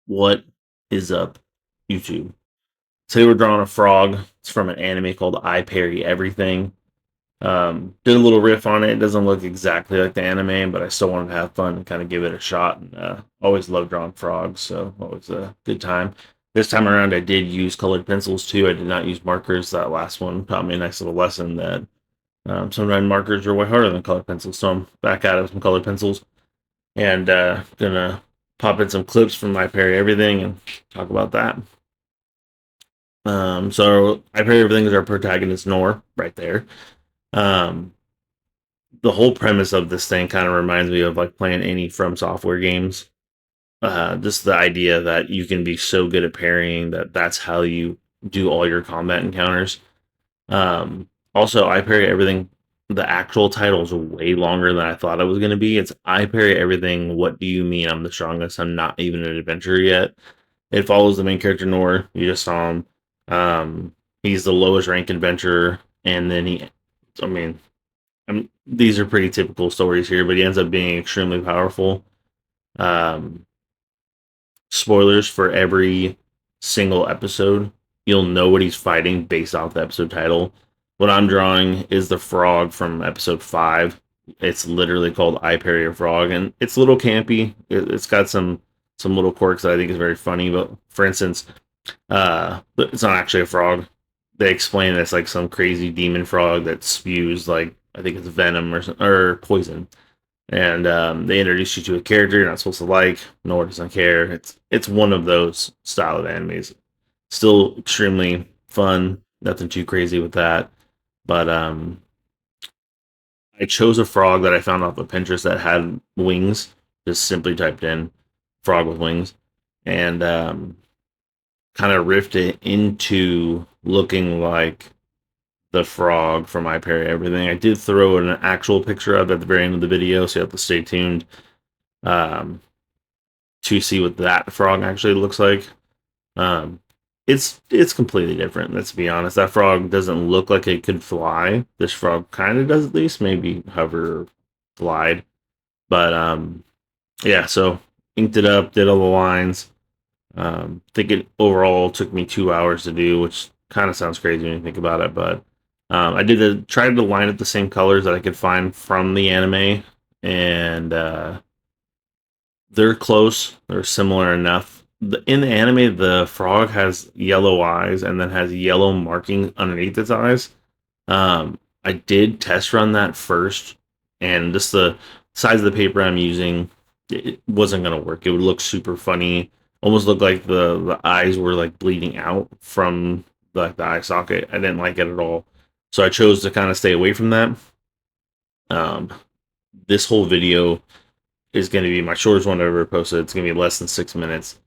What is up, YouTube? Today we're drawing a frog. It's from an anime called I Parry Everything. Did a little riff on it. It doesn't look exactly like the anime, but I still wanted to have fun and kind of give it a shot. And always loved drawing frogs, so it was a good time. This time around, I did use colored pencils too. I did not use markers. That last one taught me a nice little lesson that sometimes markers are way harder than colored pencils. So I'm back out of some colored pencils and gonna pop in some clips from my Parry Everything and talk about that. So I Parry Everything is our protagonist Nor right there. Um, the whole premise of this thing kind of reminds me of like playing any From Software games. Just the idea that you can be so good at parrying that that's how you do all your combat encounters. Also, I Parry Everything. The actual title is way longer than I thought it was going to be. It's I Parry Everything. What do you mean I'm the strongest? I'm not even an adventurer yet. It follows the main character Nor. You just saw him. He's the lowest ranked adventurer, and then I mean, these are pretty typical stories here, but he ends up being extremely powerful. Um, Spoilers for every single episode. You'll know what he's fighting based off the episode title. What I'm drawing is the frog from episode 5. It's literally called I Parry a Frog, and it's a little campy. It's got some little quirks that I think is very funny. But for instance, it's not actually a frog. They explain it's like some crazy demon frog that spews like I think it's venom or poison, and they introduce you to a character you're not supposed to like, nor doesn't care. It's one of those style of animes. Still extremely fun. Nothing too crazy with that, but I chose a frog that I found off of Pinterest that had wings. Just simply typed in frog with wings, and kind of riffed it into looking like the frog from I Parry Everything. I did throw an actual picture of it at the very end of the video, so you have to stay tuned um, to see what that frog actually looks like. Um, it's completely different. Let's be honest. That frog doesn't look like it could fly. This frog kind of does, at least, maybe hover, or glide. But yeah. So inked it up, did all the lines. I think it overall took me 2 hours to do, which kind of sounds crazy when you think about it. But I tried to line up the same colors that I could find from the anime, and they're close. They're similar enough. In the anime, the frog has yellow eyes and then has yellow marking underneath its eyes. I did test run that first, and just the size of the paper I'm using, it wasn't gonna work. It would look super funny, almost look like the eyes were like bleeding out from the eye socket. I didn't like it at all, so I chose to kind of stay away from that. Um, this whole video is going to be my shortest one I've ever posted. It's going to be less than 6 minutes.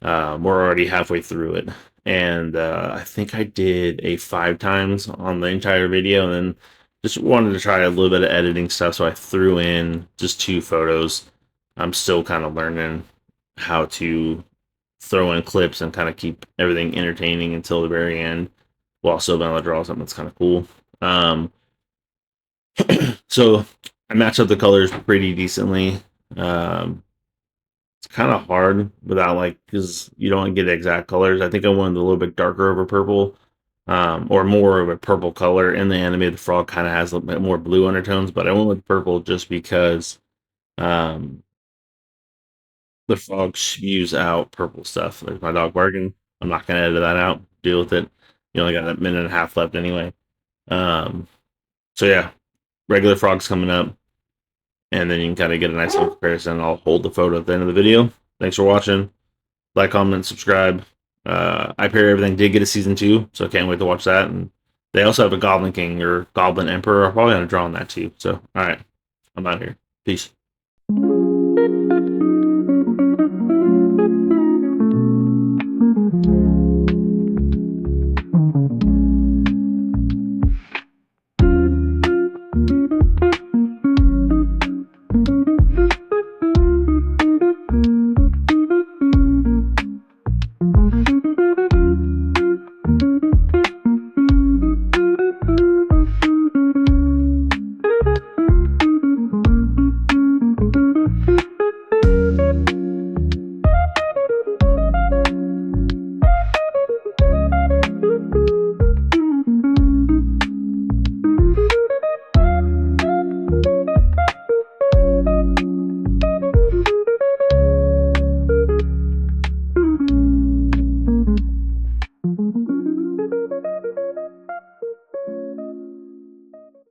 We're already halfway through it, and I think I did a 5 times on the entire video, and then just wanted to try a little bit of editing stuff, so I threw in just 2 photos. I'm still kind of learning how to throw in clips and kind of keep everything entertaining until the very end, while still being able to draw something that's kind of cool. So I matched up the colors pretty decently. Um, it's kind of hard without like because you don't get exact colors. I think I wanted a little bit darker of a purple, or more of a purple color. In the anime, the frog kind of has a little bit more blue undertones, but I went with purple just because um, the frog spews out purple stuff. There's my dog barking. I'm not gonna edit that out. Deal with it. You only got a minute and a half left anyway. Um, so yeah, regular frogs coming up, and then you can kind of get a nice little comparison. I'll hold the photo at the end of the video. Thanks for watching. Like, comment, subscribe. I Parry Everything did get a season 2, so I can't wait to watch that. And they also have a Goblin King or Goblin Emperor. I'll probably gonna draw on that too. So, all right, I'm out here. Peace.